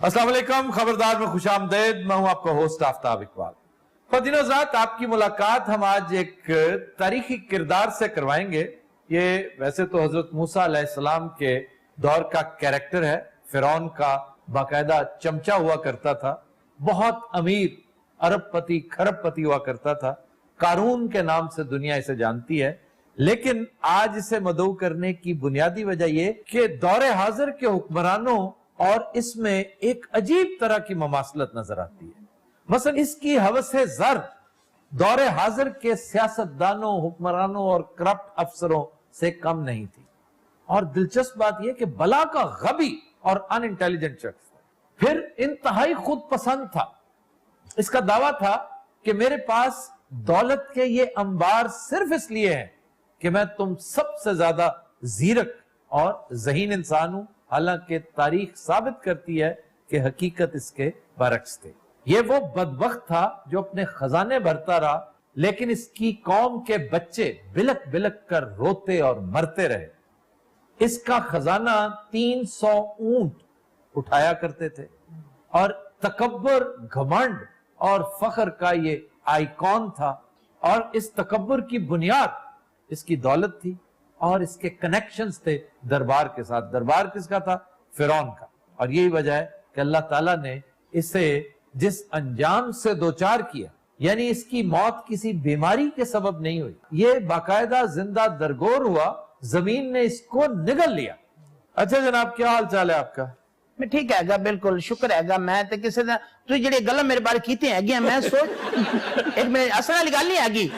अस्सलाम वालेकुम, खबरदार में खुश आमदेद। मैं हूं आपका होस्ट आफ्ताब इकबाल। ख़वातीन हज़रात, आपकी मुलाकात हम आज एक तारीखी किरदार से करवाएंगे। ये वैसे तो हजरत मूसा अलैहिस्सलाम के दौर का कैरेक्टर है, फिरौन का बाकायदा चमचा हुआ करता था, बहुत अमीर अरबपति खरबपति हुआ करता था, कारून के नाम से दुनिया इसे जानती है। लेकिन आज इसे मदऊ करने की बुनियादी वजह ये कि दौरे हाजिर के हुक्मरानों और इसमें एक अजीब तरह की ममासलत नजर आती है। मसलन इसकी हवसे ज़र दौरे हाजिर के सियासतदानों, हुक्मरानों और करप्ट अफसरों से कम नहीं थी। और दिलचस्प बात यह कि बला का गबी और अनइंटेलिजेंट शख्स था, फिर इंतहाई खुद पसंद था। इसका दावा था कि मेरे पास दौलत के ये अंबार सिर्फ इसलिए हैं कि मैं तुम सबसे ज्यादा जीरक और ज़हीन इंसान हूं। हालांकि तारीख साबित करती है कि हकीकत इसके बरक्स थे। ये वो बदबख्त था जो अपने खजाने भरता रहा, लेकिन इसकी कौम के बच्चे बिलक बिलक कर रोते और मरते रहे। इसका खजाना 300 ऊंट उठाया करते थे और तकब्बुर, घमंड और फख्र का ये आइकॉन था। और इस तकब्बुर की बुनियाद इसकी दौलत थी और इसके कनेक्शंस थे दरबार के साथ। दरबार किसका था? फिरौन का। और यही वजह है कि अल्लाह ताला ने इसे जिस अंजाम से दोचार किया, यानी इसकी मौत किसी बीमारी के सबब नहीं हुई, ये बाकायदा जिंदा दरगोर हुआ, जमीन ने इसको निगल लिया। अच्छा जनाब, क्या हाल चाल है आपका? मैं ठीक है, बिल्कुल शुक्र है। मैं तो किसी ने तू जी गल मेरे बारे की है, मैं सोच एक मिनट असर वाली गल नहीं हैगी।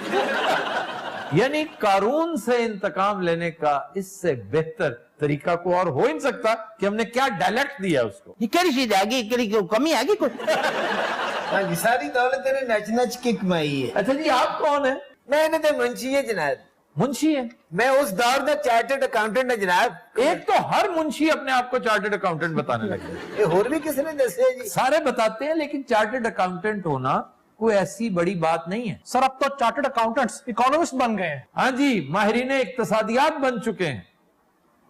यानी कारून से इंतकाम लेने का इससे बेहतर तरीका को और हो ही नहीं सकता कि हमने क्या डायलेक्ट दिया उसको। ये क्या चीज हैगी, क्या कमी हैगी कोई? हाँ, सारी दौलत तेरे नच नच की कमाई है। अच्छा जी, आप कौन है? मैं तो मुंशी है जनाब। मुंशी है? मैं उस दौर का चार्टर्ड अकाउंटेंट है जनाब। एक तो हर मुंशी अपने आप को चार्टर्ड अकाउंटेंट बताने लगे। ये होर भी किसी ने दसे जी? सारे बताते हैं, लेकिन चार्टर्ड अकाउंटेंट होना कोई ऐसी बड़ी बात नहीं है। सर अब तो चार्टर्ड अकाउंटेंट्स इकोनॉमिस्ट बन गए हैं। हाँ जी, माहिरीन इक्तसादियात बन चुके हैं।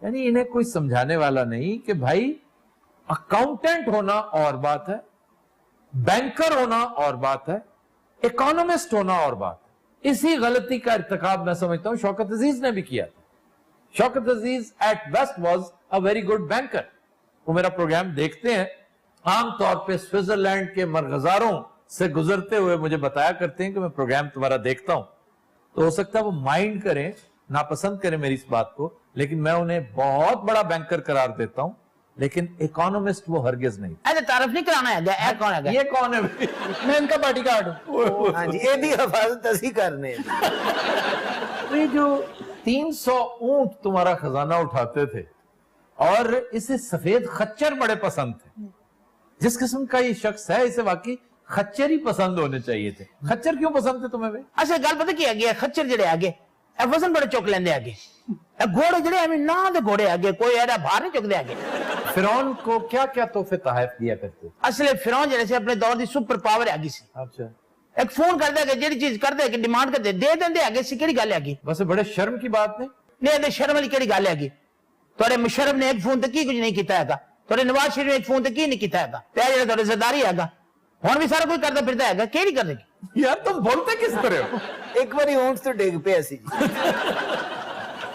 यानी इन्हें कोई समझाने वाला नहीं कि भाई अकाउंटेंट होना और बात है, बैंकर होना और बात है, इकोनॉमिस्ट होना और बात है। इसी गलती का इर्तिकाब मैं समझता हूं शौकत अजीज ने भी किया था। Shaukat Aziz at best was a very good banker. वो मेरा प्रोग्राम देखते हैं, आमतौर पे स्विट्जरलैंड के मरगजारों से गुजरते हुए मुझे बताया करते हैं कि मैं प्रोग्राम तुम्हारा देखता हूं। तो हो सकता है वो माइंड करें, नापसंद करें मेरी इस बात को, लेकिन मैं उन्हें बहुत बड़ा बैंकर करार देता हूं, लेकिन इकोनॉमिस्ट वो हरगिज नहीं। अरे तारीफ नहीं कराना है, कौन है? ये कौन है? मैं इनका बॉडीगार्ड हूं। हाँ जी, ये भी हिफाजत असी करने। ये जो 300 ऊंट तुम्हारा खजाना उठाते थे और इसे सफेद खच्चर बड़े पसंद थे। जिस किस्म का ये शख्स है, इसे वाकई खच्चर ही पसंद होने चाहिए थे। खच्चर क्यों पसंद थे तुम्हें? अच्छा गल पता की है, खच्चर जड़े आगे वजन बड़े चुक लेंदे आगे, घोड़े जड़े एवं ना दे घोड़े आगे कोई एड़ा भार नहीं चुकते आगे। फिरौन को क्या क्या तोहफे तहफ दिया करते? असले फिरौन जड़े से अपने दौर की सुपर पावर आगी सी। अच्छा, एक फोन कर दे, जेडी चीज कर दे, डिमांड कर दे देंदे आगे सी। केड़ी गल हैगी? बस बड़े शर्म की बात नहीं। नहीं शर्म वाली केड़ी गल हैगी? तोरे मुशर्रफ ने एक फोन ते की कुछ नहीं किया हैगा, तोरे नवाज शरीफ ने एक फोन ते की नहीं किया हैगा, ते जेड़ा तोरे सरदारी हैगा हुण भी सारा कोई करदा फिरदा हैगा। केड़ी कर देगी यार, तुम बोलते किस तरह हो? एक बारी ऊंट तो डिग पे सी,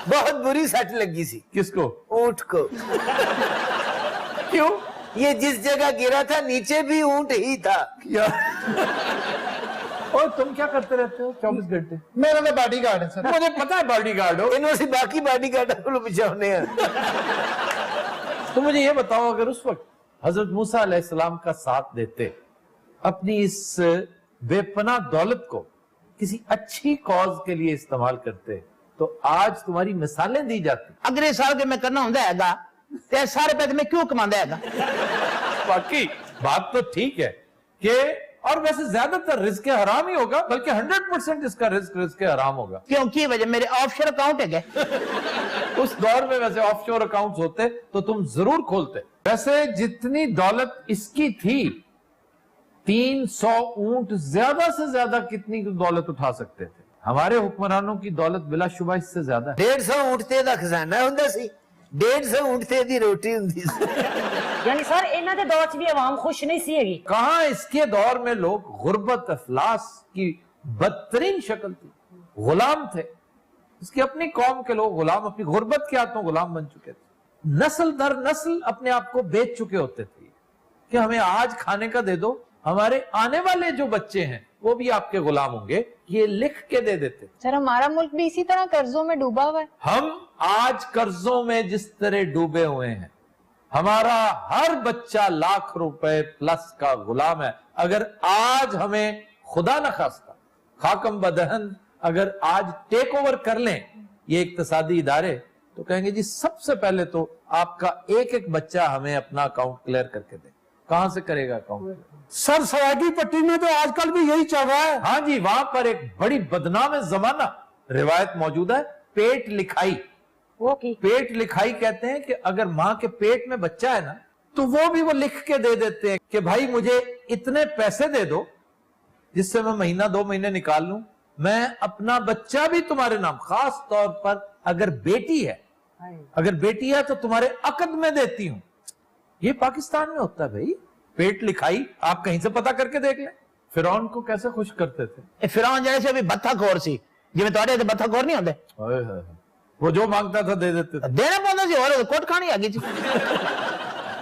बहुत बुरी सट लगी सी। किसको? ऊंट को। क्यों? ये जिस जगह गिरा था नीचे भी ऊंट ही था। और तुम क्या करते रहते हो 24 घंटे? मेरा तो बॉडीगार्ड है सर। मुझे पता है बॉडीगार्ड हो। इन्हों से बाकी बॉडीगार्ड को बचाने हैं। तो मुझे ये बताओ, अगर उस वक्त हजरत मूसा अलैहिस्सलाम का साथ देते, अपनी इस बेपनाह दौलत को किसी अच्छी कॉज के लिए इस्तेमाल करते, तो आज तुम्हारी मिसालें दी जाती। अगले साल के मैं करना होंदा हैगा ते सारे पैसे मैं क्यों कमांदा हैगा? बाकी बात तो ठीक है कि, और वैसे ज्यादातर रिस्क हराम ही होगा, बल्कि 100% इसका रिस्क हराम होगा। क्यों की वजह? मेरे ऑफशोर अकाउंट है। उस दौर में वैसे ऑफशोर अकाउंट्स होते तो तुम जरूर खोलते। वैसे जितनी दौलत इसकी थी, 300 ऊंट ज्यादा से ज्यादा कितनी दौलत उठा सकते थे? हमारे हुक्मरानों की दौलत बिलाशुबा इससे ज्यादा है। 150 ऊंट ते दा खजाना हुंदा सी, 150 ऊंट ते दी रोटी हुंदी सी। यानी सर इन्हां दे दौर च भी आवाम खुश नहीं सी हैगी। कहां इसके दौर में लोग गुर्बत अफलास की बदतरीन शक्ल थी, गुलाम थे। इसकी अपनी कौम के लोग गुलाम, अपनी गुर्बत के हाथों गुलाम बन चुके थे। नस्ल दर नस्ल अपने आप को बेच चुके होते थे कि हमें आज खाने का दे दो, हमारे आने वाले जो बच्चे हैं वो भी आपके गुलाम होंगे, ये लिख के दे देते। सर हमारा मुल्क भी इसी तरह कर्जों में डूबा हुआ है। हम आज कर्जों में जिस तरह डूबे हुए हैं, हमारा हर बच्चा लाख रुपए प्लस का गुलाम है। अगर आज हमें खुदा न खास्ता खाकम बदहन अगर आज टेक ओवर कर लें ये इक्तिसादी इदारे, तो कहेंगे जी सबसे पहले तो आपका एक एक बच्चा हमें अपना अकाउंट क्लियर करके दे। कहां से करेगा अकाउंट? सर सरागी पट्टी में तो आजकल भी यही चल रहा है। हाँ जी, वहां पर एक बड़ी बदनाम जमाना रिवायत मौजूद है, पेट लिखाई। वो की पेट लिखाई कहते हैं कि अगर मां के पेट में बच्चा है ना, तो वो भी वो लिख के दे देते हैं कि भाई मुझे इतने पैसे दे दो जिससे मैं महीना 2 महीने निकाल लूं, मैं अपना बच्चा भी तुम्हारे नाम, खास तौर पर अगर बेटी है, अगर बेटी है तो तुम्हारे अकद में देती हूं। ये पाकिस्तान में होता है भाई, पेट लिखाई। आप कहीं से पता करके देख लें। फिरौन को कैसे खुश करते थे। फिरौन जैसे भी बत्थाखोर सी, जिवें तुहाडे ते बत्थाखोर नहीं होंदे, वो जो मांगता था दे देते थे। देना पौंदा सी, और कोट खानी आ गई सी।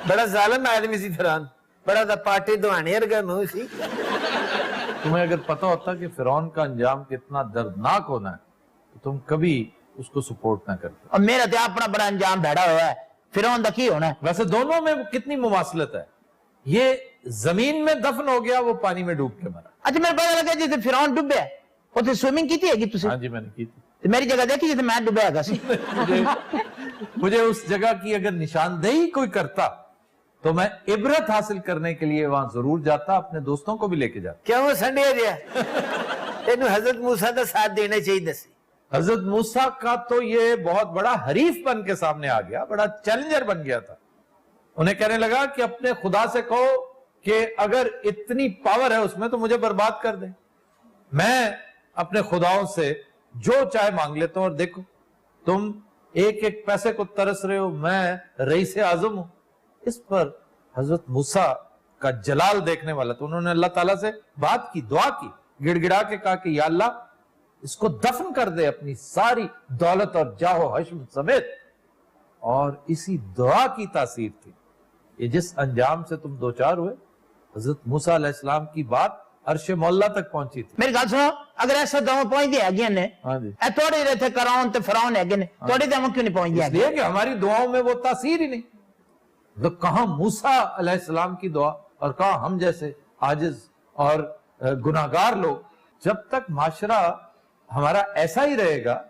बड़ा जालिम आदमी सी फिरौन, बड़ा दा पाटे दुआने वर्गा मुंह सी। तुम्हें अगर पता होता कि फिरौन का अंजाम कितना दर्दनाक होना है तो तुम कभी उसको सपोर्ट ना करते। और मेरा ते अपना बड़ा अंजाम भैड़ा हुआ है, फिरौन दा की होना है? वैसे दोनों में कितनी मुमासलत है। ये जमीन में दफन हो गया, वो पानी में डूब के मरा। अच्छा मेरे पता लगा जिथे फिरौन डुबया उथे स्विमिंग की थी तुसी? हाँ जी मैंने की थी। ते मेरी जगह देखी जिथे मैं डुबया हैगा सी। मुझे उस जगह की अगर निशानदेही कोई करता तो मैं इबरत हासिल करने के लिए वहां जरूर जाता, अपने दोस्तों को भी लेके जाता। क्यों संडिया दिया? तेनू हजरत मूसा का साथ देना चाहिए सी। हजरत मूसा का तो ये बहुत बड़ा हरीफ बन के सामने आ गया, बड़ा चैलेंजर बन गया था। उन्हें कहने लगा कि अपने खुदा से कहो कि अगर इतनी पावर है उसमें तो मुझे बर्बाद कर दे। मैं अपने खुदाओं से जो चाहे मांग लेता हूं, और देखो तुम एक एक पैसे को तरस रहे हो, मैं रईस आजम हूं। इस पर हजरत मूसा का जलाल देखने वाला, तो उन्होंने अल्लाह ताला से बात की, दुआ की, गिड़गिड़ा के कहा कि या अल्लाह इसको दफन कर दे अपनी सारी दौलत और जाहो हश्म समेत। और इसी दुआ की तासीर थी ये जिस अंजाम से तुम दो चार हुए। हजरत मूसा अलैहिस्सलाम की बात अर्शे मौला तक पहुंची थी। मेरी गल सुनो, अगर ऐसा दवा पहुंच गया है ने, हाँ जी। ए थोड़े रहे थे कराउन ते फराउन है ने, थोड़े दवा क्यों नहीं पहुंच गया? इसलिए कि हमारी दुआओं में वो तासीर ही नहीं। तो कहां मूसा अलैहिस्सलाम की दुआ और कहां हम जैसे आजिज और गुनाहगार लोग। जब तक माशरा हमारा ऐसा ही रहेगा,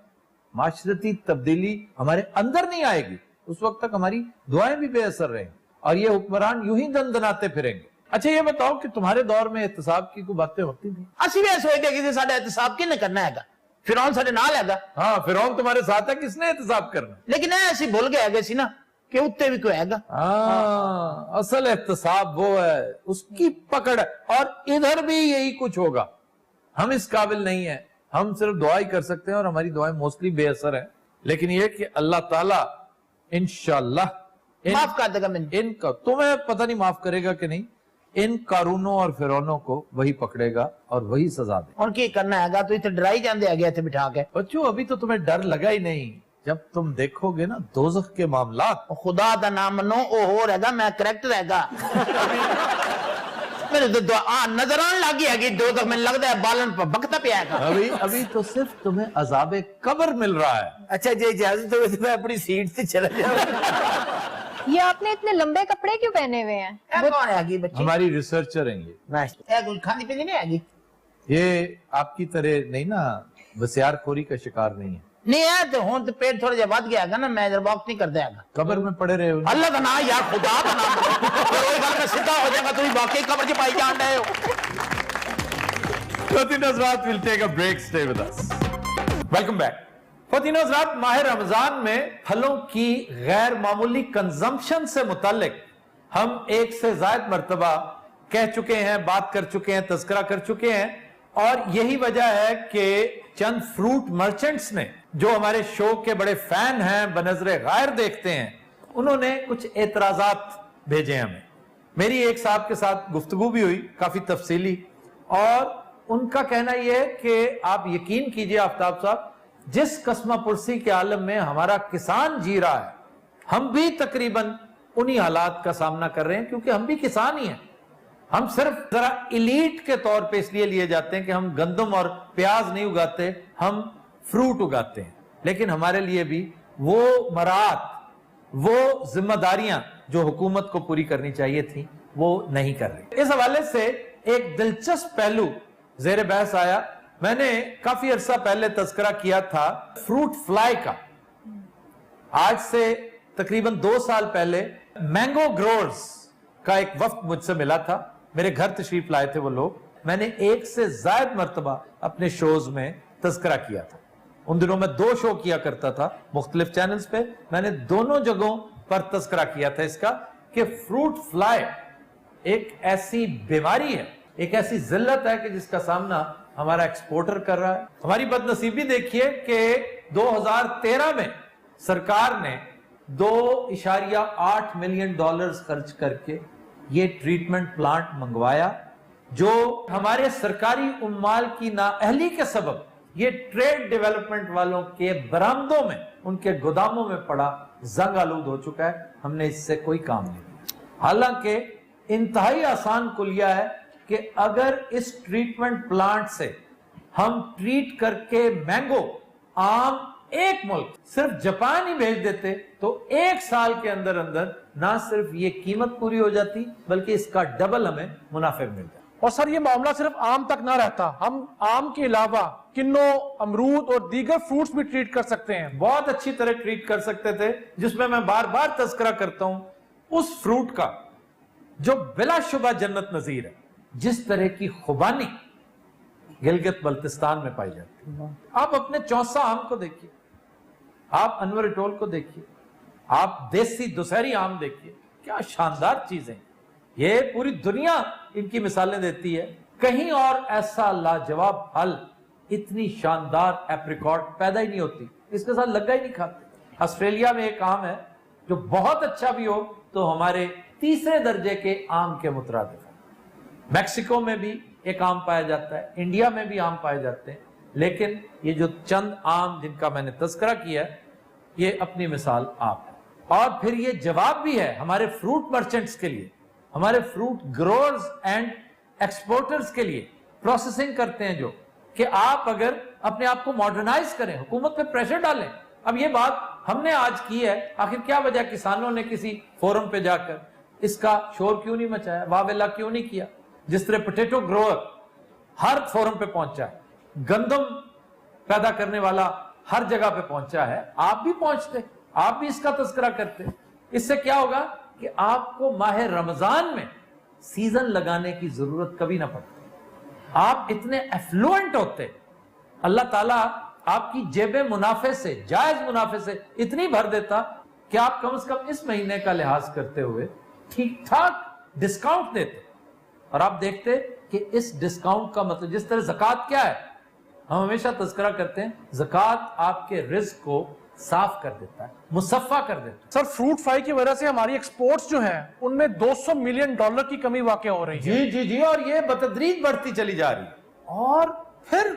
माशरती तब्दीली हमारे अंदर नहीं आएगी, उस वक्त तक हमारी दुआएं भी बेअसर रहेंगी और ये हुक्मरान यूं ही दंदनाते फिरेंगे। अच्छा ये बताओ कि तुम्हारे दौर में एहतसाब की कोई बातें होती थी? असि भी सोचते कि साडा एहतसाब किने करना है? फिरौन साडे नाल हैगा। हाँ, फिरौन तुम्हारे साथ है, किसने एहतसाब करना? लेकिन ऐसी भूल गए हैगे सी ना कि उत्ते भी कोई हैगा। असल एहतसाब वो है, उसकी पकड़ है। और इधर भी यही कुछ होगा। हम इस काबिल नहीं है, हम सिर्फ दुआ ही कर सकते हैं और हमारी दुआएं मोस्टली बेअसर है। लेकिन ये कि अल्लाह ताला इंशाअल्लाह माफ कर देगा मैंने। इनका तुम्हें पता नहीं माफ करेगा कि नहीं, इन कारूनों और फिरौनों को वही पकड़ेगा और वही सजा दे। और की करना हैगा? तो इतने डराई जाते है इतने बिठा के। बच्चों अभी तो तुम्हें डर लगा ही नहीं, जब तुम देखोगे ना दोज़ख के मामला। खुदा दा नाम मनो, ओ हो रहेगा, मैं करेक्टर हैगा। मेरे तो नजर आने लगी हैगी दो तक, मैंने लगता है बालन पर बकता पे आएगा। अभी तो सिर्फ तुम्हें अज़ाबे कब्र मिल रहा है। अच्छा जी इजाजत हो तो मैं अपनी सीट से चला जाऊं। ये आपने इतने लंबे कपड़े क्यों पहने हुए हैं? ए कौन हैगी बच्ची? हमारी रिसर्चर हैं ये। ए कुछ खानी पीनी नहीं हैगी? ये आपकी तरह नहीं ना, बसियारखोरी का शिकार नहीं है। नहीं है तो हूं तो पेट थोड़ा वध गया ना, मैं इधर वॉक नहीं करता है। कब्र में पड़े रहे हो। अल्लाह का नाम यार, खुदा का नाम में सीधा हो जाएगा, तुम वाकई कब्र के पाई जान रहे हो। Fatin Hazrat will take a break. Stay with us. Welcome back. Fatin Hazrat, माह रमजान में फलों की गैर मामूली कंजम्पशन से मुताल्लिक हम एक से ज्यादा मर्तबा कह चुके हैं, बात कर चुके हैं, तज़किरा कर चुके हैं اور یہی وجہ ہے کہ چند فروٹ مرچنٹس نے جو ہمارے شو کے بڑے فین ہیں بنظر غائر دیکھتے ہیں انہوں نے کچھ اعتراضات بھیجے ہمیں. میری ایک صاحب کے ساتھ گفتگو بھی ہوئی کافی تفصیلی اور ان کا کہنا یہ ہے کہ آپ یقین کیجئے آفتاب صاحب جس قسمہ پرسی کے عالم میں ہمارا کسان جی رہا ہے ہم بھی تقریباً انہی حالات کا سامنا کر رہے ہیں کیونکہ ہم بھی کسان ہی ہیں. ہم صرف ذرا ایلیٹ کے طور پہ اس لیے لیے جاتے ہیں کہ ہم گندم اور پیاز نہیں اگاتے ہم فروٹ اگاتے ہیں لیکن ہمارے لیے بھی وہ مراعات وہ ذمہ داریاں جو حکومت کو پوری کرنی چاہیے تھی وہ نہیں کر رہی. اس حوالے سے ایک دلچسپ پہلو زیر بحث آیا. میں نے کافی عرصہ پہلے تذکرہ کیا تھا فروٹ فلائی کا. آج سے تقریباً 2 سال پہلے مینگو گروورز کا ایک وفد مجھ سے ملا تھا. میرے گھر تشریف لائے تھے وہ لوگ. میں نے 1 سے زائد مرتبہ اپنے شوز میں تذکرہ کیا تھا. ان دنوں میں 2 شو کیا کرتا تھا مختلف چینلز پہ. میں نے دونوں جگہوں پر تذکرہ کیا تھا اس کا کہ فروٹ فلائی ایک ایسی بیماری ہے ایک ایسی ذلت ہے کہ جس کا سامنا ہمارا ایکسپورٹر کر رہا ہے. ہماری بدنصیبی دیکھیے کہ 2013 میں سرکار نے $2.8 ملین خرچ کر کے یہ ٹریٹمنٹ پلانٹ منگوایا جو ہمارے سرکاری عمال کی نااہلی کے سبب یہ ٹریڈ ڈیولپمنٹ والوں کے برآمدوں میں ان کے گوداموں میں پڑا زنگ آلود ہو چکا ہے. ہم نے اس سے کوئی کام نہیں لیا. حالانکہ انتہائی آسان کلیہ ہے کہ اگر اس ٹریٹمنٹ پلانٹ سے ہم ٹریٹ کر کے مینگو آم ایک ملک صرف جاپان ہی بھیج دیتے تو 1 سال کے اندر اندر نہ صرف یہ قیمت پوری ہو جاتی بلکہ اس کا ڈبل ہمیں منافع مل جاتا. اور سر یہ معاملہ صرف آم تک نہ رہتا, ہم آم کے علاوہ کنو, امرود اور دیگر فروٹس بھی ٹریٹ کر سکتے ہیں. بہت اچھی طرح ٹریٹ کر سکتے تھے جس میں بار بار تذکرہ کرتا ہوں اس فروٹ کا جو بلا شبہ جنت نظیر ہے. جس طرح کی خوبانی گلگت بلتستان میں پائی جاتی ہے. آپ اپنے چوسا آم کو دیکھیے, آپ انور اٹول کو دیکھیے, آپ دیسی دسہری آم دیکھیے, کیا شاندار چیزیں. یہ پوری دنیا ان کی مثالیں دیتی ہے. کہیں اور ایسا لاجواب پھل اتنی شاندار ایپریکاٹ پیدا ہی نہیں ہوتی, اس کے ساتھ لگا ہی نہیں کھاتے. آسٹریلیا میں ایک آم ہے جو بہت اچھا بھی ہو تو ہمارے 3 درجے کے آم کے مترادف ہے. میکسیکو میں بھی ایک آم پایا جاتا ہے, انڈیا میں بھی آم پائے جاتے ہیں, لیکن یہ جو چند آم جن کا میں نے تذکرہ کیا ہے یہ اپنی مثال آپ ہے. اور پھر یہ جواب بھی ہے ہمارے فروٹ مرچنٹس کے لیے, ہمارے فروٹ گروورز اینڈ ایکسپورٹرز کے لیے پروسیسنگ کرتے ہیں جو کہ آپ اگر اپنے آپ کو ماڈرنائز کریں, حکومت پہ پریشر ڈالیں. اب یہ بات ہم نے آج کی ہے, آخر کیا وجہ کسانوں نے کسی فورم پہ جا کر اس کا شور کیوں نہیں مچایا, واویلا کیوں نہیں کیا؟ جس طرح پوٹیٹو گروور ہر فورم پہ پہنچا ہے, گندم پیدا کرنے والا ہر جگہ پہ پہنچا ہے, آپ بھی پہنچتے, آپ بھی اس کا تذکرہ کرتے. اس سے کیا ہوگا کہ آپ کو ماہ رمضان میں سیزن لگانے کی ضرورت کبھی نہ پڑتی. آپ اتنے ایفلوئنٹ ہوتے, اللہ تعالیٰ آپ کی جیبیں منافع سے, جائز منافع سے اتنی بھر دیتا کہ آپ کم از کم اس مہینے کا لحاظ کرتے ہوئے ٹھیک ٹھاک ڈسکاؤنٹ دیتے. اور آپ دیکھتے کہ اس ڈسکاؤنٹ کا مطلب, جس طرح زکوٰۃ کیا ہے, ہم ہمیشہ تذکرہ کرتے ہیں زکوٰۃ آپ کے رزق کو صاف کر دیتا ہے, مصفہ کر دیتا ہے. سر فروٹ فلائی کی وجہ سے ہماری ایکسپورٹس جو ہیں ان میں $200 ملین کی کمی واقع ہو رہی ہے. جی اور یہ بتدریج بڑھتی چلی جا رہی ہے. اور پھر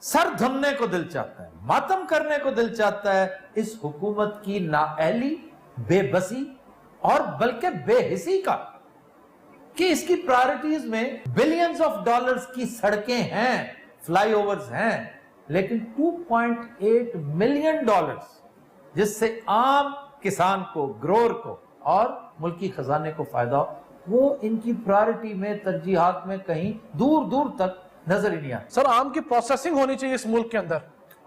سر دھمنے کو دل چاہتا ہے, ماتم کرنے کو دل چاہتا ہے اس حکومت کی نااہلی, بے بسی اور بلکہ بے حسی کا, کہ اس کی پرائرٹیز میں بلینز آف ڈالرز کی سڑکیں ہیں, فلائی اوورز ہیں, لیکن $2.8 ملین جس سے عام کسان کو, گروور کو اور ملکی خزانے کو فائدہ ہو, وہ ان کی پرائرٹی میں, ترجیحات میں کہیں دور دور تک نظر ہی نہیں آتا. سر آم کی پروسیسنگ ہونی چاہیے اس ملک کے اندر.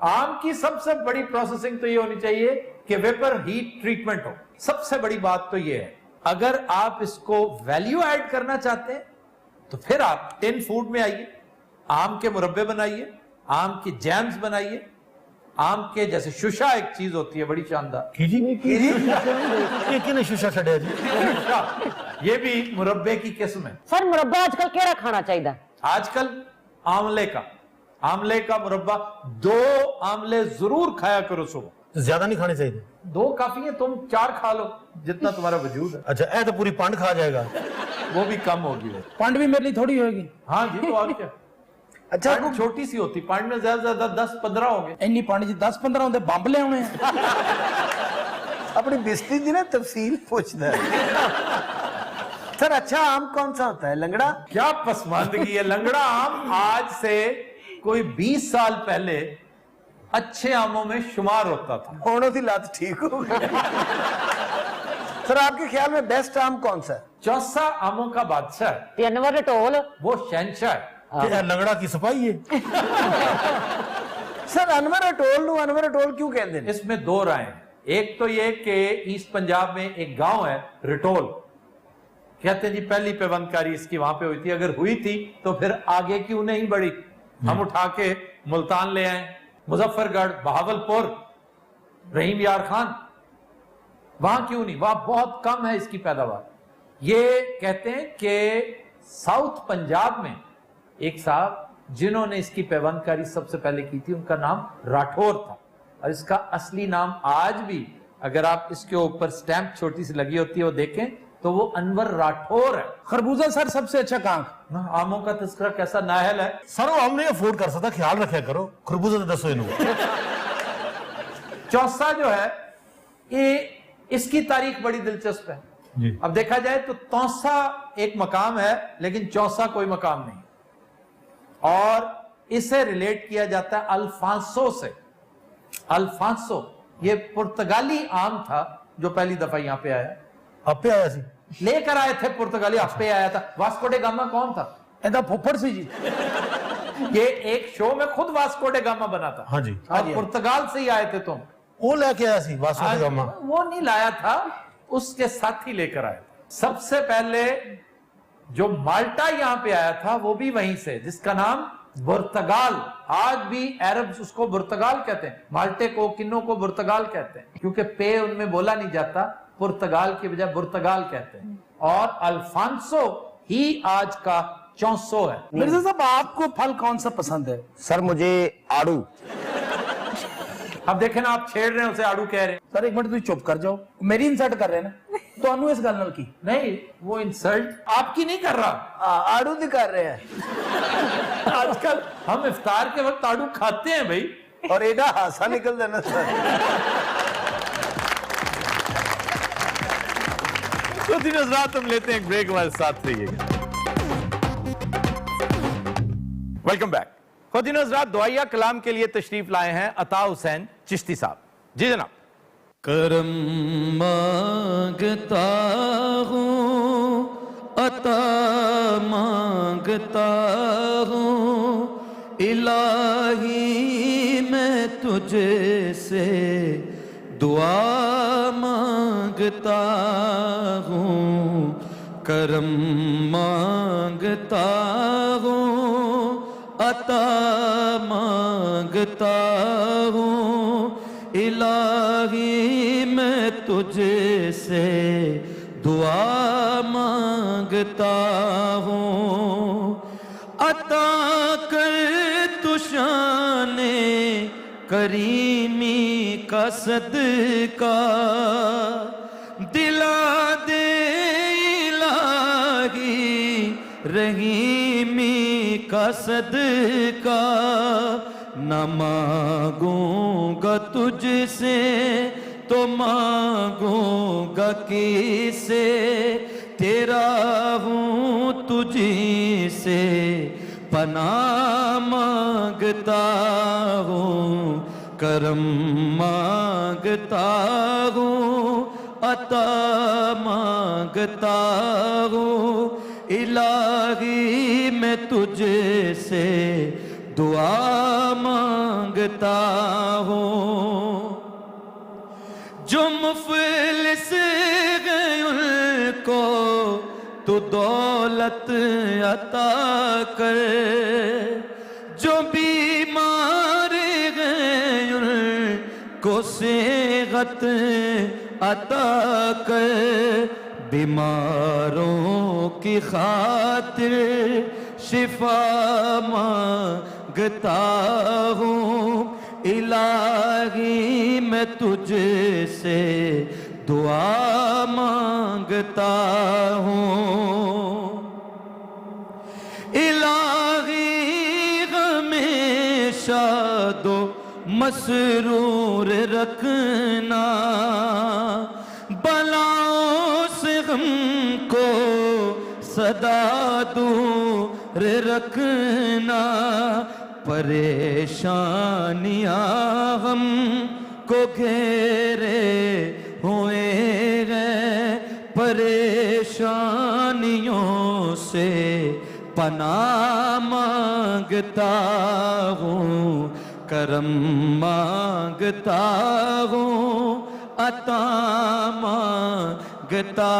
آم کی سب سے بڑی پروسیسنگ تو یہ ہونی چاہیے کہ ویپر ہیٹ ٹریٹمنٹ ہو. سب سے بڑی بات تو یہ ہے, اگر آپ اس کو ویلیو ایڈ کرنا چاہتے ہیں تو پھر آپ ٹین فوڈ میں آئیے, آم کے مربے بنائیے, آم کی جیمز بنائیے, آم کے جیسے شوشا ایک چیز ہوتی ہے بڑی شاندار, یہ بھی مربے کی قسم ہے. سر مربع آج کل کیڑا کھانا چاہیے؟ آج کل आंवले का मुरब्बा, 2 आंवले जरूर खाया करो सुबह। ज्यादा नहीं खाने चाहिए। 2 काफी है, तुम 4 खा लो जितना तुम्हारा वजूद है। अच्छा, ऐ तो पूरी पांड खा जाएगा। वो भी कम होगी वो। पांड भी मेरे लिए थोड़ी होगी। हाँ जी, तो और क्या। अच्छा पांड छोटी सी होती, पांड में ज्यादा से ज्यादा 10-15 हो गए। ਇੰਨੀ ਪਾਣੀ ਚ 10-15 ਹੁੰਦੇ ਬੰਬ ਲਿਆਉਣੇ ਆ। अपनी बिस्ती दी ना तफसील पूछना है। सर अच्छा आम कौन सा होता है? लंगड़ा? क्या पसमानदगी है। लंगड़ा आम आज से कोई 20 साल पहले अच्छे आमों में शुमार होता था। होनों की लात ठीक हो गई। सर आपके ख्याल में बेस्ट आम कौन सा है? चौसा आमों का बादशाह है, ਤੇ ਅਨਵਰ ਰਟੋਲ वो शहंशाह है। ये लंगड़ा की सफाई है। सर अनवर अटोल नु अनवर अटोल क्यों कहते हैं? इसमें 2 राय हैं। एक तो ये कि ईस्ट पंजाब में एक गांव है रिटोल, कहते हैं जी पहली पेवंदकारी इसकी वहां पे हुई थी। अगर हुई थी तो फिर आगे क्यों नहीं बढ़ी? हम उठा के मुल्तान ले आए, मुजफ्फरगढ़, बहावलपुर, रहीम यार खान, वहां क्यों नहीं? वहां बहुत कम है इसकी पैदावार। ये कहते हैं कि साउथ पंजाब में एक साहब जिन्होंने इसकी पैवंदकारी सबसे पहले की थी, उनका नाम राठौर था, और इसका असली नाम आज भी अगर आप इसके ऊपर स्टैंप छोटी सी लगी होती है वो देखें तो वो अनवर राठौर है। खरबूजा सर सबसे अच्छा कहाँ? ना, आमों का तस्करा कैसा नाहल है। सर वो हमने अफोर्ड कर सकता, ख्याल रखा करो। खरबूजा तो 10 इनू। चौसा जो है ये इसकी तारीख बड़ी दिलचस्प है जी। अब देखा जाए तो तौसा एक मकाम है लेकिन चौसा कोई मकाम नहीं, और इसे रिलेट किया जाता है अल्फांसो से। अल्फांसो ये पुर्तगाली आम था जो पहली दफा यहां पे आया, अब पे आया सी। लेकर आए थे पुर्तगाली, आप पे आया था। वास्को डे गामा कौन था? ਇਹਦਾ ਫੁੱਫੜ ਸੀ जी। ये एक शो में खुद वास्को डे गामा बना था। हाँ जी। और पुर्तगाल से ही आए थे तुम। वो लेके आया सी वास्को डी गामा। वो नहीं लाया था, उसके साथी लेकर आया था। सबसे पहले जो माल्टा यहां पे आया था वो भी वहीं से, जिसका नाम पुर्तगाल। आज भी अरब्स उसको पुर्तगाल कहते हैं, माल्टे को, किन्नों को पुर्तगाल कहते हैं, क्योंकि पे उनमें बोला नहीं जाता, पुर्तगाल की बजाय पुर्तगाल कहते हैं। और अल्फांसो ही आज का चौसो है। मिर्जा साहब आपको फल कौन सा पसंद है? सर मुझे आड़ू। अब देखें ना, आप छेड़ रहे हैं उसे आड़ू कह रहे हैं। सर एक मिनट तुम चुप कर जाओ, मेरी इंसल्ट कर रहे हैं ना, ਤੁਹਾਨੂੰ ਇਸ ਗੱਲ ਨਾਲ ਕੀ? नहीं, वो इंसल्ट आपकी नहीं कर रहा। आड़ू भी कर रहे हैं। आजकल हम इफ्तार के वक्त आड़ू खाते हैं भाई। और एडा हासा निकल देना सर। तो दिन रात हम लेते हैं एक ब्रेक, हमारे साथ रहिएगा। Welcome back. खुद हजरात दुआया कलाम के लिए तशरीफ लाए हैं अता हुसैन चिश्ती साहब। जी जनाब। करम मांगता हूँ, अता मांगता हूँ, इलाही मैं तुझे से दुआ मांगता हूँ। करम मांगता हूँ, अता मांगता हूँ, इलाही मैं तुझे से दुआ मांगता हूँ। अता कर तू शाने करीमी का सदका, दिला दे इलाही रहीमी का सदका। न मांगूंगा तुझसे तो मांगूंगा किसे, तेरा हूँ तुझी से पनाह मांगता हूँ। करम मांगता हूँ, अता मांगता हूँ, इलाही मैं तुझे से दुआ मांगता हूँ। जो मुफलिस गए उनको तू दौलत अता कर, जो बीमार गए उनको सेहत अता कर। बीमारों की खातिर शिफा मांगता हूँ इलाही मैं तुझसे दुआ मांगता हूँ इलाही हमेशा दो मसरूर रखना बलाओं से हमको सदा दूर रखना परेशानियां हमको घेरे हुए हैं परेशानियों से पनाह मांगता हूँ करम मांगता हूँ अता मांगता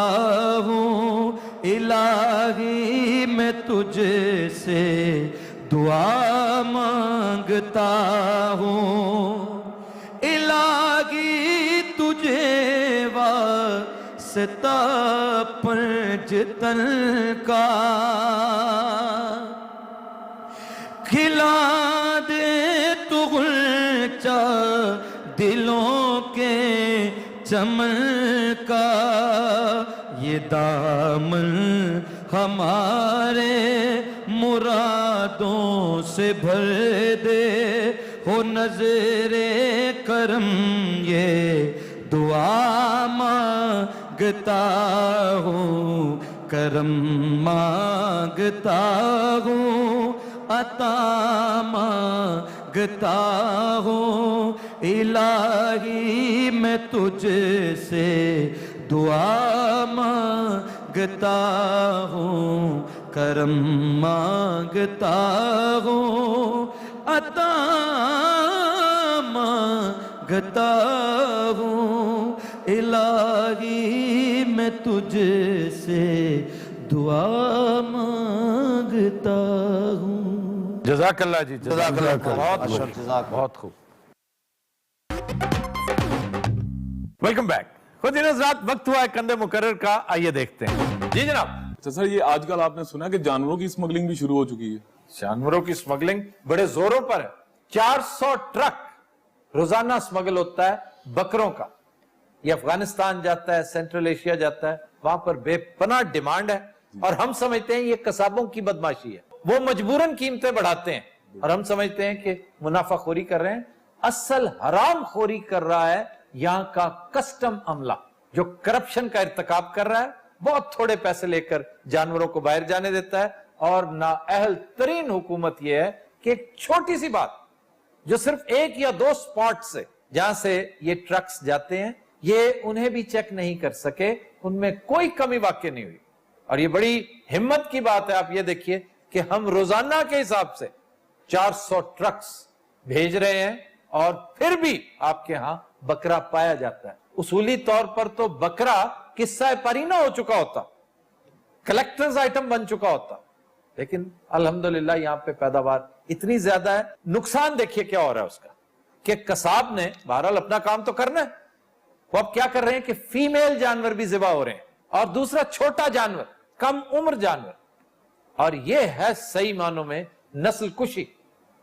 हूँ इलाही मैं तुझसे दुआ मांगता हूँ इलाही तुझे वास्ता पंजतन का खिला दे तू गुलचा दिलों के चमन का ये दामन हमारे मुरादों से भर दे हो नजरे करम ये दुआ मांगता हूँ करम मांगता हूँ अता मांगता हूँ इलाही मैं तुझसे दुआ मांगता हूँ करम मांगता हूँ अता मांगता हूँ इलाही मैं तुझसे दुआ मांगता हूँ जज़ाकल्लाह जी, जज़ाकल्लाह, बहुत खूब। Welcome back. खुद हज़रात, वक्त हुआ है कंधे मुकर्रर का, आइए देखते हैं। जी जनाब। अच्छा सर, ये आजकल आपने सुना कि जानवरों की स्मगलिंग भी शुरू हो चुकी है। जानवरों की स्मगलिंग बड़े जोरों पर है। 400 ट्रक रोजाना स्मगल होता है बकरों का। ये अफगानिस्तान जाता है, सेंट्रल एशिया जाता है, वहां पर बेपनाह डिमांड है और हम समझते हैं ये कसाबों की बदमाशी है। वो मजबूरन कीमतें बढ़ाते हैं और हम समझते हैं कि मुनाफाखोरी कर रहे हैं। असल हराम खोरी कर रहा है यहां का कस्टम अमला, जो करप्शन का इर्तिकाब कर रहा है। बहुत थोड़े पैसे लेकर जानवरों को बाहर जाने देता है और नाअहल तरीन हुकूमत यह है कि एक छोटी सी बात जो सिर्फ 1 या 2 स्पॉट से जहां से ये ट्रक्स जाते हैं, ये उन्हें भी चेक नहीं कर सके, उनमें कोई कमी वाकई नहीं हुई। और ये बड़ी हिम्मत की बात है। आप ये देखिए कि हम रोजाना के हिसाब से 400 ट्रक्स भेज रहे हैं और फिर भी आपके यहां बकरा पाया जाता है। उसूली तौर पर तो बकरा किस्सा परीना हो चुका होता, कलेक्टर्स आइटम बन चुका होता, लेकिन अल्हम्दुलिल्लाह यहां पे पैदावार इतनी ज्यादा है। नुकसान देखिए क्या हो रहा है उसका, कि कसाब ने बहरहाल अपना काम तो करना है, वो अब क्या कर रहे हैं कि फीमेल जानवर भी ज़िबा हो रहे हैं और दूसरा छोटा जानवर, कम उम्र जानवर, और ये है सही मानों में नस्ल कुशी।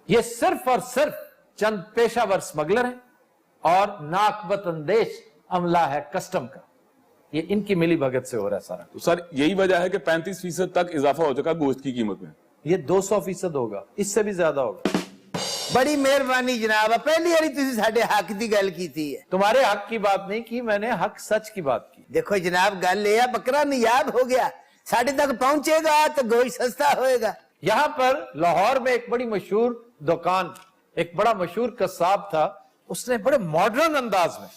ये सिर्फ और सिर्फ चंद पेशावर स्मगलर हैं और नाकबत अंदेश अमला है कस्टम का। ये इनकी मिली भगत से हो रहा है सारा। तो सर यही वजह है कि 35% तक इजाफा हो चुका है गोश्त की कीमत में। ये 200% होगा, इससे भी ज्यादा होगा। बड़ी मेहरबानी जनाब, पहली बारी तुसी साडे हक की गल कीती है। तुम्हारे हक की बात नहीं की मैंने, हक सच की बात की। देखो जनाब, गल ये है, बकरा नियाब हो गया, साढ़े तक पहुंचेगा तो गोश्त सस्ता होएगा। यहां पर लाहौर में एक बड़ी मशहूर दुकान, एक बड़ा मशहूर कसाब था, उसने बड़े मॉडर्न अंदाज में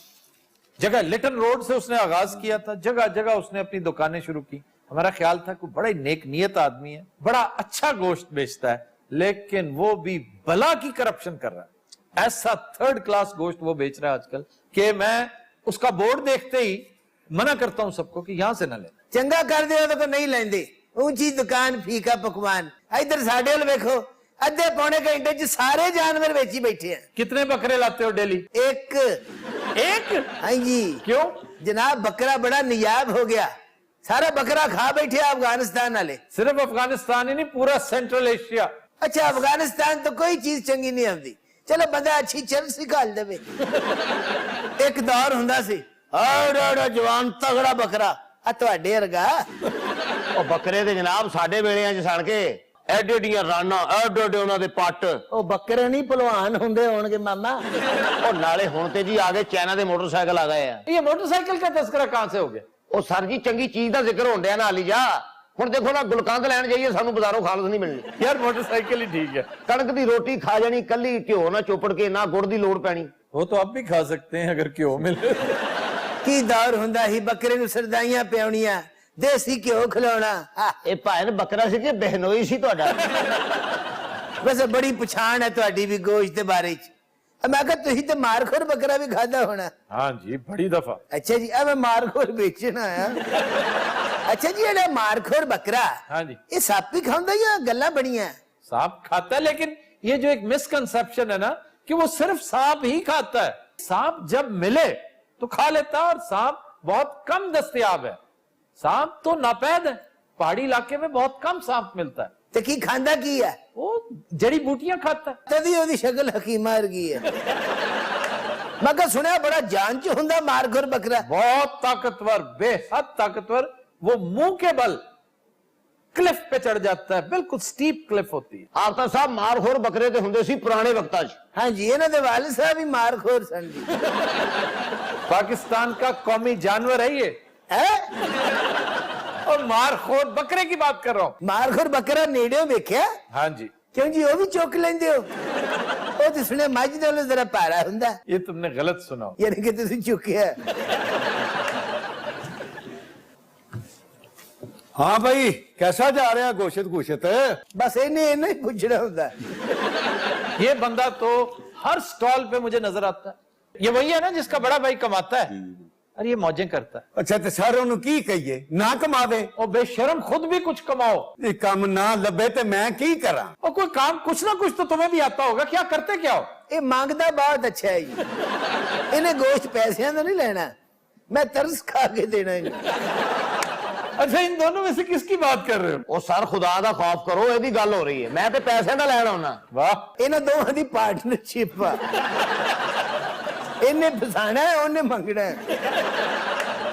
जगह लिटन रोड से उसने आगाज किया था, जगह जगह उसने अपनी दुकानें शुरू की। हमारा ख्याल था कि बड़ा नेक नियत आदमी है, बड़ा अच्छा गोश्त बेचता है, लेकिन वो भी बला की करप्शन कर रहा है। ऐसा 3rd क्लास गोश्त वो बेच रहा है आजकल कि मैं उसका बोर्ड देखते ही मना करता हूं सबको कि यहां से ना लेना। चंगा कर दे तो नहीं लेंदे, ऊंची दुकान फीका पकवान। इधर साडे वाल देखो, अद्धे पौने घंटे च सारे जानवर बेची बैठे हैं। कितने बकरे लाते हो डेली? एक। एक? हाँ जी। क्यों जनाब, बकरा बड़ा नियाब हो गया, ਸਾਰਾ ਬੱਕਰਾ ਖਾ ਬੈਠੇ ਆ ਅਫਗਾनिस्तान ਵਾਲੇ। सिर्फ अफगानिस्तान ही नहीं, पूरा सेंट्रल एशिया। अच्छा, अफगानिस्तान तो कोई चीज चंगी नहीं आती। चलो बंदा अच्छी चर्च सिखाल देवे। एक दौर हुंदा सी, आड़ा जवान तगड़ा बकरा आ तुहाडे वर्गा। ਉਹ ਬੱਕਰੇ ਦੇ ਜਨਾਬ ਸਾਡੇ ਵੇਲਿਆਂ 'ਚ ਸਣ ਕੇ ਐਡੇ ਐਡੀਆਂ ਰਾਨਾਂ, ਐਡੇ ਐਡੇ ਉਹਨਾਂ ਦੇ ਪੱਟ। ਉਹ ਬੱਕਰੇ ਨਹੀਂ ਪਹਿਲਵਾਨ ਹੁੰਦੇ ਹੋਣਗੇ ਮਾਮਾ। ਉਹ ਨਾਲੇ ਹੁਣ ਤੇ ਜੀ ਆ ਗਏ ਚਾਈਨਾ ਦੇ ਮੋਟਰਸਾਈਕਲ ਆ ਗਏ ਆ। ये मोटरसाइकिल का तस्करा कहां से हो गया? ਉਹ ਸਰ ਜੀ ਚੰਗੀ ਚੀਜ਼ ਦਾ ਜ਼ਿਕਰ ਹੋਣ ਡਿਆ ਨਾਲ ਹੀ ਜਾ। ਹੁਣ ਦੇਖੋ ਨਾ ਗੁਲਕੰਦ ਲੈਣ ਜਾਈਏ ਸਾਨੂੰ ਬਾਜ਼ਾਰੋਂ ਖਾਲਸ ਨਹੀਂ ਮਿਲਣੀ। यार मोटरसाइकिल ही ठीक है। ਕਣਕ ਦੀ ਰੋਟੀ ਖਾ ਜਾਣੀ ਕੱਲੀ, ਘਿਓ ਨਾ ਚੋਪੜ ਕੇ, ਨਾ ਗੁੜ ਦੀ ਲੋੜ ਪੈਣੀ। वो तो आप भी खा सकते हैं अगर क्यों मिले। ਕੀ ਦੌਰ ਹੁੰਦਾ ਸੀ, ਬੱਕਰੇ ਨੂੰ ਸਰਦਾਈਆਂ ਪਿਆਉਣੀਆਂ, ਦੇਸੀ ਘਿਓ ਖਿਲਾਉਣਾ। ਇਹ ਭਾਵੇਂ ਬੱਕਰਾ ਸੀ ਕਿ ਬਹਿਨੋਈ ਸੀ ਤੁਹਾਡਾ। ਵੈਸੇ ਬੜੀ ਪਛਾਣ ਹੈ ਤੁਹਾਡੀ ਵੀ ਗੋਸ਼ਤ ਦੇ ਬਾਰੇ ਚ। ਮੈਂ ਕਿਹਾ ਤੁਸੀਂ ਤੇ ਮਾਰਖੋਰ ਬੱਕਰਾ ਵੀ ਖਾਦਾ ਹੋਣਾ। हाँ जी, बड़ी दफा। ਅੱਛਾ ਜੀ, ਇਹ ਮੈਂ ਮਾਰਖੋਰ ਵੇਚਣ ਆਇਆ। ਅੱਛਾ ਜੀ, ਇਹ ਮਾਰਖੋਰ ਬੱਕਰਾ हाँ जी, ਇਹ ਸੱਪ ਹੀ ਖਾਂਦਾ ਜਾਂ ਗੱਲਾਂ ਬਣੀਆਂ? सांप खाता है, लेकिन ये जो एक मिसकंसेप्शन है ना कि वो सिर्फ सांप ही खाता है। सांप जब मिले तो खा लेता है, और सांप बहुत कम दस्तयाब है। सांप तो नापैद है, पहाड़ी इलाके में बहुत कम सांप मिलता है। ਤੇ ਕੀ ਖਾਂਦਾ ਕੀ ਹੈ? वो जड़ी बूटियां खाता है। ਤਦੀ ਉਹਦੀ ਸ਼ਕਲ ਹਕੀਮਾ ਵਰਗੀ ਹੈ। ਮੈਂ ਕਿਹਾ ਸੁਣਿਆ ਬੜਾ ਜਾਨ ਚ ਹੁੰਦਾ ਮਾਰਖੋਰ ਬੱਕਰਾ। बहुत ताकतवर, बेहद ताकतवर। वो मुंह के बल क्लिफ पे चढ़ जाता है, बिल्कुल स्टीप क्लिफ होती है। ਆਫਤਾ ਸਾਹਿਬ ਮਾਰਖੋਰ ਬੱਕਰੇ ਤੇ ਹੁੰਦੇ ਸੀ ਪੁਰਾਣੇ ਵਕਤਾਂ 'ਚ। ਹਾਂਜੀ, ਇਹਨਾਂ ਦੇ ਵਾਲਿਦ ਸਾਹਿਬ ਵੀ ਮਾਰਖੋਰ ਸਨ ਜੀ। पाकिस्तान का कौमी जानवर है ये, ਹੈ और मारखोर बकरे की बात कर रहा हूं। ਮਾਰਖੋਰ ਬੱਕਰਾ ਨੇੜਿਓਂ ਵੇਖਿਆ? हाँ जी, ਕਿਉਂ ਜੀ, ਉਹ ਵੀ ਚੁੱਕ ਲੈਂਦੇ ਹੋ? ਉਹ ਤੇ ਸੁਣਿਆ ਮੱਝ ਦੇ ਨਾਲੋਂ ਜ਼ਰਾ ਭਾਰਾ ਹੁੰਦਾ। ये तुमने गलत सुना। ਯਾਨੀ ਕਿ ਤੁਸੀਂ ਚੁੱਕਿਆ। हाँ भाई, कैसा जा रहा है गोशत गोशत? ਬਸ ਇਹਨੇ ਹੀ ਪੁੱਛਣਾ ਹੁੰਦਾ। ये बंदा तो हर स्टॉल पे मुझे नजर आता है। ये वही है ना जिसका बड़ा भाई कमाता है और ये मौजें करता है। अच्छा तो सारों नु की कहिए ना कमावे, और बेशरम खुद भी कुछ कमाओ, ये काम ना लभे ते मैं की करा? और कोई काम कुछ ना कुछ तो तुम्हें भी आता होगा। क्या करते क्या हो? ਇਹ ਮੰਗਦਾ ਬਹੁਤ ਅੱਛਾ ਹੈ ਜੀ। ਇਹਨੇ ਗੋਸ਼ਤ ਪੈਸਿਆਂ ਦਾ ਨਹੀਂ ਲੈਣਾ, ਮੈਂ ਤਰਸ ਖਾ ਕੇ ਦੇਣਾ ਜੀ। अच्छा, इन दोनों में से किसकी बात कर रहे हो? ਉਹ ਸਰ ਖੁਦਾ ਦਾ ਖੌਫ ਕਰੋ, ਇਹਦੀ ਗੱਲ ਹੋ ਰਹੀ ਹੈ। ਮੈਂ ਤੇ ਪੈਸਿਆਂ ਦਾ ਲੈਣ ਆਉਣਾ। वाह, ਇਹਨਾਂ ਦੋਵਾਂ ਦੀ ਪਾਰਟਨਰਸ਼ਿਪ ਆ। ਇਹਨੇ ਫਸਾਣਾ ਹੈ, ਉਹਨੇ ਮੰਗਣਾ ਹੈ।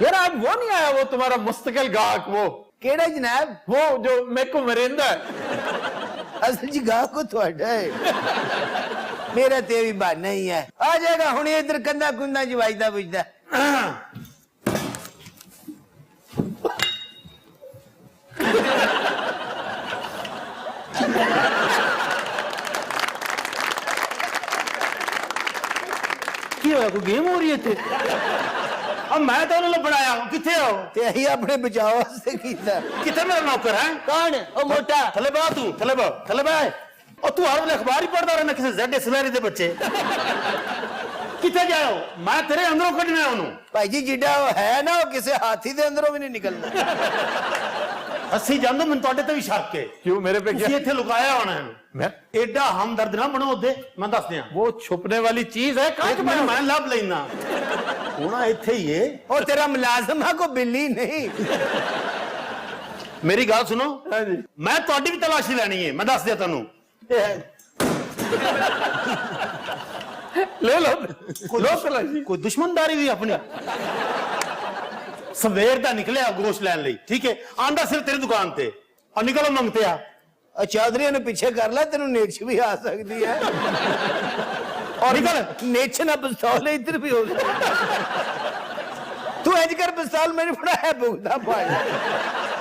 यार आज वो नहीं आया, वो तुम्हारा मुस्तकिल गाहक, वो ਕਿਹੜਾ ਜਨਾਬ? वो जो मेरे को मरेंदा है। ਅਸਲ ਜੀ ਗਾਹਕ ਕੋ ਤੁਹਾਡਾ ਹੈ, ਮੇਰਾ ਤੇ ਵੀ ਬਹਾਨਾ ਹੀ ਹੈ। ਆ ਜਾਏਗਾ ਹੁਣ ਇਧਰ ਕੰਦਾ ਕੁੰਦਾ ਚ ਵੱਜਦਾ ਬੁਝਦਾ। ਕੀ ਹੋਇਆ, ਕੋਈ ਗੇਮ ਹੋ ਰਹੀ ਹੈ ਇੱਥੇ? ਆ ਮੈਂ ਤਾਂ ਉਹਨੂੰ ਲੱਭਣ ਆਇਆ, ਕਿੱਥੇ ਹੋ? ਤੇ ਅਸੀਂ ਆਪਣੇ ਬਚਾਓ ਵਾਸਤੇ ਕੀਤਾ। ਕਿੱਥੇ ਮੇਰਾ ਨੌਕਰ ਹੈ? ਕੌਣ? ਉਹ ਮੋਟਾ। ਥੱਲੇ ਬਾ ਤੂੰ, ਥੱਲੇ ਬਾ, ਥੱਲੇ ਬਾ। ਉਹ ਤੂੰ ਹਰ ਵੇਲੇ ਅਖਬਾਰ ਹੀ ਪੜ੍ਹਦਾ ਰਹਿਣਾ ਕਿਸੇ ਜ਼ੈਡ ਇਸਲਾਰੀ ਦੇ ਬੱਚੇ। ਕਿੱਥੇ ਜਾਓ? ਮੈਂ ਤੇਰੇ ਅੰਦਰੋਂ ਕੱਢਣਾ ਉਹਨੂੰ। ਭਾਈ ਜੀ ਜਿੱਡਾ ਉਹ ਹੈ ਨਾ, ਉਹ ਕਿਸੇ ਹਾਥੀ ਦੇ ਅੰਦਰੋਂ ਵੀ ਨਹੀਂ ਨਿਕਲਣਾ। ਅਸੀਂ ਜਾਂਦੇ, ਮੈਨੂੰ ਤੁਹਾਡੇ ਤੇ ਵੀ ਸ਼ੱਕ ਹੈ। क्यों मेरे पे ਤੁਸੀਂ क्या? ਇੱਥੇ ਲੁਕਾਇਆ ਹੋਣਾ ਇਹਨੂੰ। मैं ਐਡਾ ਹਮਦਰਦ ਨਾ ਬਣੋ ਉਹਦੇ, ਮੈਂ ਦੱਸ ਦਿਆਂ। वो छुपने वाली चीज है। कहाँ ਇੱਕ ਮਿੰਟ ਮੈਂ ਲੱਭ ਲੈਣਾ। ਹੁਣ ਇੱਥੇ ਹੀ ਏ। ਉਹ ਤੇਰਾ ਮੁਲਾਜ਼ਮ ਆ, ਕੋ ਬਿੱਲੀ ਨਹੀਂ। ਮੇਰੀ ਗੱਲ ਸੁਣੋ, हाँ जी, ਮੈਂ ਤੁਹਾਡੀ ਵੀ ਤਲਾਸ਼ੀ ਲੈਣੀ ਹੈ, ਮੈਂ ਦੱਸ ਦਿਆਂ ਤੁਹਾਨੂੰ। ले लो लो तलाशी। ਕੋਈ ਦੁਸ਼ਮਣਦਾਰੀ ਵੀ ਆਪਣੀ। ਸਵੇਰ ਦਾ ਨਿਕਲਿਆ ਗੋਸ਼ਤ ਲੈਣ ਲਈ, ਠੀਕ ਹੈ, ਆਂਦਾ ਸਿਰ ਤੇਰੀ ਦੁਕਾਨ ਤੇ, ਔਰ ਨਿਕਲੋ ਮੰਗਤੇ ਆ। ਚੌਧਰੀ ਨੂੰ ਪਿੱਛੇ ਕਰ ਲੈ, ਤੈਨੂੰ ਨੇਛ ਵੀ ਆ ਸਕਦੀ ਹੈ। ਔਰ ਨਿਕਲ। ਨੇਛ ਨਾ ਪਿਸਤੌਲ ਇੱਧਰ ਵੀ ਹੋ ਸਕਦਾ। ਤੂੰ ਇੰਜ ਕਰ, ਪਿਸਤੌਲ ਮੈਨੂੰ ਫੜਾਇਆ ਭੁਗਦਾ ਪਾ।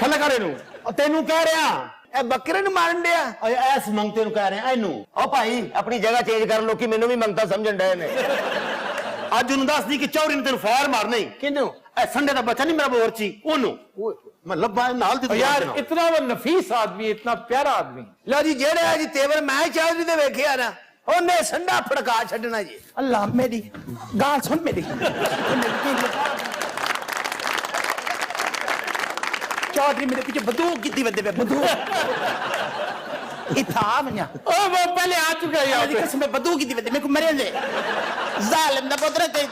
ਥੱਲੇ ਕਰ ਇਹਨੂੰ। ਉਹ ਤੈਨੂੰ ਕਹਿ ਰਿਹਾ, ਇਹ ਬੱਕਰੇ ਨੂੰ ਮਾਰਨ ਡਿਆ। ਓਏ ਐਸ ਮੰਗਤੇ ਨੂੰ ਕਹਿ ਰਿਹਾ ਇਹਨੂੰ। ਉਹ ਭਾਈ ਆਪਣੀ ਜਗ੍ਹਾ ਚੇਂਜ ਕਰ, ਲੋਕੀ ਮੈਨੂੰ ਵੀ ਮੰਗਤਾ ਸਮਝਣ ਡਏ ਨੇ। ਅੱਜ ਉਹਨੂੰ ਦੱਸਦੀ ਕਿ ਚੌਧਰੀ ਨੇ ਤੈਨੂੰ ਫਾਇਰ ਮਾਰਨਾ ਹੀ। ਕਿਹਨੂੰ? ਇਹ ਸੰਡੇ ਦਾ ਬੱਚਾ ਨਹੀਂ ਮੇਰਾ ਬੋਰਚੀ, ਉਹਨੂੰ ਮੈਂ ਲੱਭਾ ਨਾਲ ਦੀ और यार इतना वो नफीस आदमी, इतना प्यारा आदमी। ਲਓ ਜੀ, ਜਿਹੜੇ ਅੱਜ ਤੇਵਰ ਮੈਂ ਚੌਧਰੀ ਦੇ ਵੇਖਿਆ ਨਾ, ਉਹਨੇ ਸੰਡਾ ਫੜਕਾ ਛੱਡਣਾ ਜੀ। ਅੱਲਾ ਮੇਰੀ ਗੱਲ ਸੁਣ ਮੇਰੀ। ਚੌਧਰੀ ਮੇਰੇ ਪਿੱਛੇ ਬੰਦੂਕ ਕੀਤੀ ਬੰਦੇ ਪੇ, ਬੰਦੂਕ इथा मन्या ओ वो पहले आ चुका है यहाँ पे। कसम बंदूक की दी मेरे को मरे दे जालिम दा पुत्र ते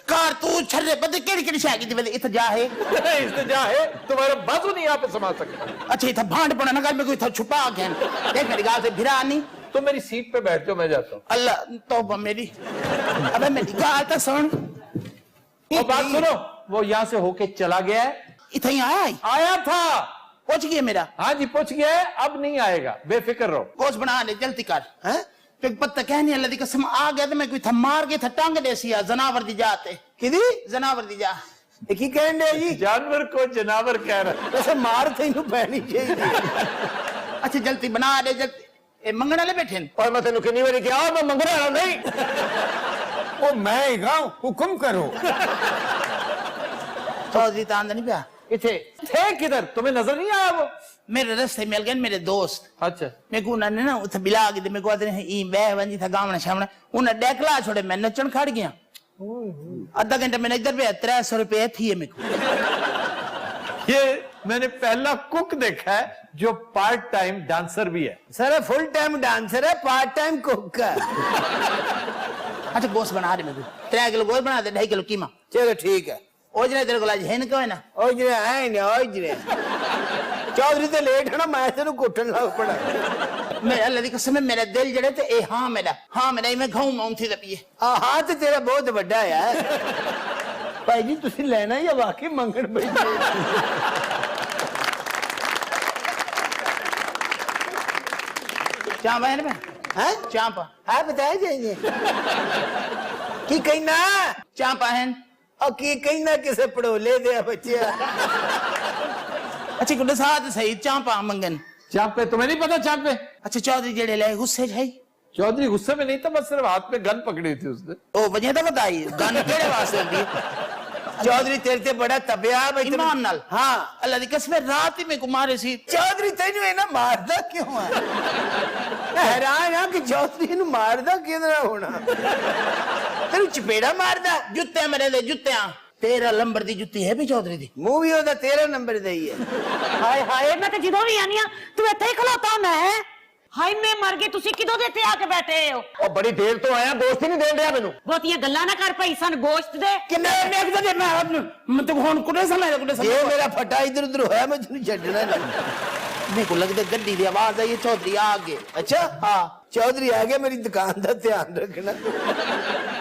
कारतूस छर्रे बदे केड़ी शय की वे इत जा है इस्तेजा है तुम्हारा बाजू नहीं यहाँ पे संभाल सकता। अच्छा इथा भांड पड़ा ना कर मैं कोई था छुपा गया देख मेरी गाल से भिरा नहीं तुम मेरी सीट पे बैठ जाओ, मैं जाता हूँ। अल्लाह तौबा मेरी अबे मेरी गाल तो सुन और बात सुनो, वो यहाँ से होके चला गया है। इतना ही आया ही आया था, पहुंच गया मेरा हाँ जी पहुंच गया है, अब नहीं आएगा, बेफिक्र रहो। गोश्त बना ले जल्दी कर हैं तो एक पत्ता कहने अल्लाह दी कसम आ गया तो मैं कोई था मार के था टांग दे सिया जनावर दी जाते किदी जनावर दी जा की कहन दे जी जानवर को जनावर कह रहा वैसे मार तेनू पैनी चाहिए। अच्छा जल्दी बना ले जल्दी ए मंगण वाले बैठे ने और मैं तेनू कितनी बारी कहा मैं मंगने वाला नहीं वो मैं ही गाऊं हुक्म करो। चौधरी तांद नहीं पिया इथे थे किधर, तुम्हें नजर नहीं आया वो? मेरे रास्ते मिल गए मेरे दोस्त अच्छा मैं को उन्होंने ना उथे बिला के मेरे को आदने ई बह वंजी था गावना शामना उन्हें डेकला छोड़े मैं नचन खड़ गया आधा घंटा मैंने इधर पे 300 रुपए थी मेरे को। ये मैंने पहला कुक देखा है जो पार्ट टाइम डांसर भी है। सर फुल टाइम डांसर है, पार्ट टाइम कुक है। अच्छा गोश्त बना रहे मेरे को 3 किलो गोश्त बना दे 2.5 किलो कीमा चलो ठीक है। ओजरे तेरे को आज है ना कोई ना ओजरे है ना ओजरे चौधरी तो लेट है ना, मैं तेनू कुटन लग पड़ा। मेरे अल्लाह दी कसम मेरा दिल जड़े ते ए हां मेरा मैं घाऊ माउंथी दा पिए हाँ तो तेरा बहुत बड़ा है भाई जी, तुसी लेना या वाकई मंगन बैठे? चांपा है ना हैं चांपा हाँ बताए जाएंगे की कहना चांपा है और की कहना किसे पड़ोले दे बच्चे। अच्छा गुड साथ सही चांपा मंगन चापे तुम्हें नहीं पता चापे? अच्छा चौधरी जेड़े ले गुस्से है चौधरी गुस्से में नहीं था, बस सिर्फ हाथ में गन पकड़ी थी उसने। ओ वजह तो बताई गन केड़े वास्ते होंदी चौधरी तेरे ते बड़ा तबिया भाई ईमान नाल हाँ अल्लाह दी कसम रात ही में को मारे सी चौधरी तेनू है ना मारदा क्यों है? मैं हैरान हाँ कि चौधरी नू मारदा किधर होना तेनू चपेड़ा मारदा जुत्ते मेरे दे जुत्ते 13 नंबर दी जुत्ती है भी चौधरी दी मुंह भी ओदा 13 नंबर दा ही है। ਹਾਏ ਹਾਏ ਮੈਂ ਤੇ ਜਦੋਂ ਵੀ ਆਨੀ ਆ ਤੂੰ ਇੱਥੇ ਹੀ ਖਲੋਤਾ ਹੁੰਦਾ ਹੈ। ਹਾਏ ਮੈਂ ਮਰ ਗਈ, ਤੁਸੀਂ ਕਿਦੋਂ ਦੇ ਇੱਥੇ ਆ ਕੇ ਬੈਠੇ ਹੋ? और बड़ी देर तो आया, गोश्त ही नहीं दे रहा मैनू। ਬਹੁਤੀਆਂ ਗੱਲਾਂ ਨਾ ਕਰ ਭਾਈ ਸਨ ਗੋਸ਼ਤ ਦੇ। किन्ने मैं एक दे मैं तो हुन कुड़े सा मैं कुड़े सा ये मेरा फटा इधर उधर होया मैं तेनू छड्डना नहीं। मेरे को लगदा गड्डी दी आवाज आई चौधरी आ गए अच्छा हाँ चौधरी आ गया, मेरी दुकान का ध्यान रखना।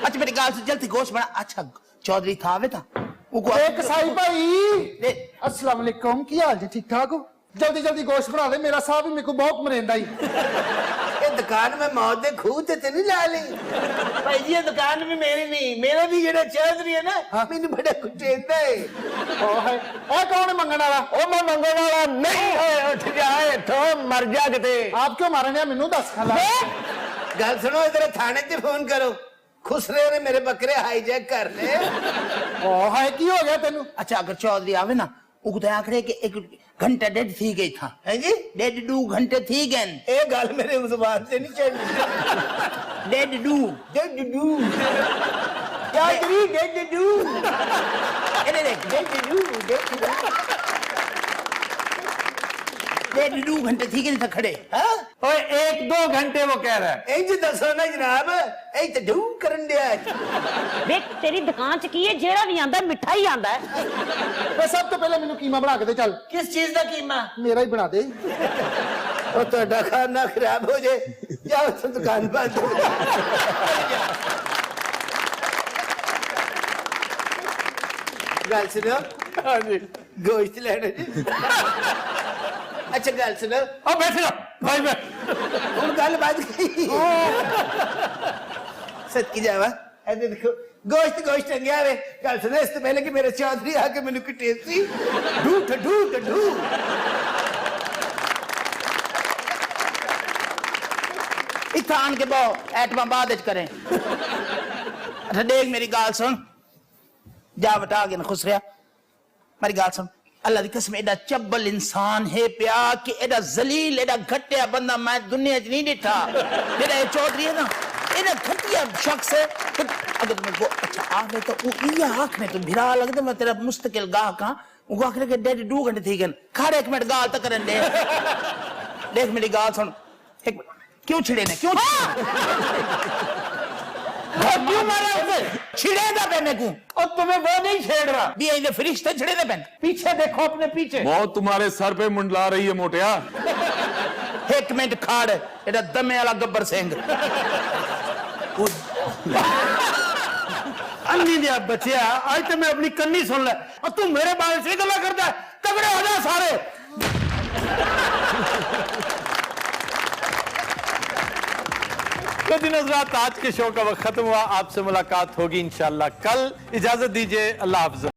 अच्छा मेरी गाल से जल्दी गोश्त बना। अच्छा चौधरी था वे था एक साई भाई अस्सलाम वालेकुम, की हाल जी? ठीक ठाक हो? जल्दी जल्दी गोश्त बना दे, मेरा साहब भी मेरे को बहुत मरेंदा ही। ये दुकान में मौत दे खूह ते तेनू ला ली भाई जी, ये दुकान भी मेरी नहीं, मेरा भी जेड़ा चौधरी है ना मैनू बड़ा कुटेंदा है। ओ है ए कौन है मंगन वाला? ओ मैं मंगन वाला नहीं है, उठ जाए तो मर जा किते। आप क्यों मारने मेनू दस खाला गल सुनो, इधर थाने ते फोन करो, खुसरे ने मेरे बकरे हाईजैक कर ले। ओ है की हो गया तेनू? अच्छा अगर चौधरी आवे ना उगते आखड़े के 1 घंटा डेढ़ थी गई था हैं जी 1.5 घंटे थी गए ये गल मेरे जुबान से नहीं चढ़नी। 1.5 चौधरी डेडू इधर देख 1.5 घंटे थी गए था खड़े हाँ ओए 1-2 घंटे वो कह रहा है। इंज दसो ना जनाब, ऐ ते डू करन दिया। ਵੇਖ ਤੇਰੀ ਦੁਕਾਨ 'ਚ ਕੀ ਹੈ? ਜਿਹੜਾ ਵੀ ਆਂਦਾ ਮਿੱਠਾ ਹੀ ਆਂਦਾ ਹੈ। वे सब तो पहले मेनू कीमा बना के दे चल। किस चीज का कीमा? मेरा ही बना दे। और तो खाना खराब हो जाए, जाओ तो दुकान बंद हो जाए। गल सुनो, हाँ जी गोश्त लेना जी। अच्छा गल सुनो, अब बैठ जाओ भाई मैं हुण गल बज गई। सदकी जावा ऐसे देखो, गोश्त गोश्त टंगया वे। गल सुनो, इससे पहले कि मेरे चौधरी आके मैनू कटेसी ढूठ ढूठ ढूठ इतना आन के बहु एटमा बाद करें। अच्छा देख मेरी गाल सुन, जा बता के ना खुश रहा। मेरी गाल सुन, अल्लाह की कसम एडा चब्बल इंसान है प्या कि एडा जलील एडा घटिया बंदा मैं दुनिया च नहीं देखा। मेरा ये चौधरी है ना एडा घटिया शख्स है। तो अगर मेरे को अच्छा आ गए तो वो ये आंख में तो भिरा लगता मैं तेरा मुस्तकिल गाहक हां। वो आखिर के 1.5 घंटे थी गए खड़े 1 मिनट गाल तक करन दे। देख मेरी गाल सुन, एक क्यों छिड़े ने क्यों क्यों मारा उसे छिड़े दा पहने को और तुम्हें वो नहीं छेड़ रहा। भी ये फरिश्ते छिड़े दे पहन पीछे देखो अपने पीछे। मौत तुम्हारे सर पे मुंडला रही है मोटिया। एक मिनट खाड़ एड़ा दमे वाला गब्बर सिंह अन्नी दिया बच्चिया आज तो मैं अपनी कन्नी सुन ले और तू मेरे बारे से गल्ला करता है। तगड़े हो जा सारे। तो दिन हज़रात आज के शो का वक्त खत्म हुआ। आपसे मुलाकात होगी इंशाल्लाह कल। इजाजत दीजिए, अल्लाह हाफ़िज़।